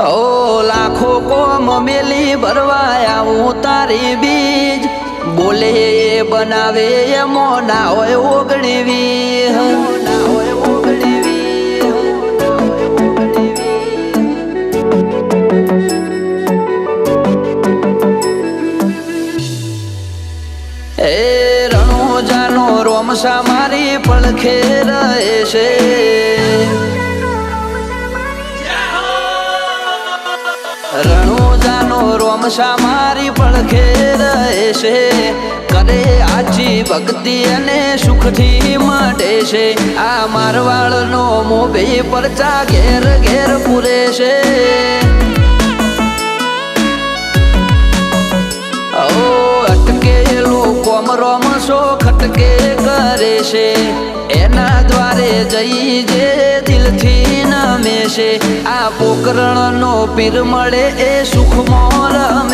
ઓ લાખો કોમ મેલી ભરવાયા હું તારી બીજ બોલે એ બનાવે એમો ના હોય ઓગણીવી એ રણોજાનો રોમસા મારી પડખે રહે છે રણોજાનો રોમસા મારી પડખે રહે છે કરે આજી ભક્તિ અને સુખથી મળે છે આ મારવાડનો મોભે પરચા ઘેર ઘેર પૂરે છે ઓ અટકેલું કોમ રોમસો ખટકે કરે છે એના દ્વારે જઈ જે દિલથી નમે છે આ પોકરણનો પીર મળે એ સુખમાં રમે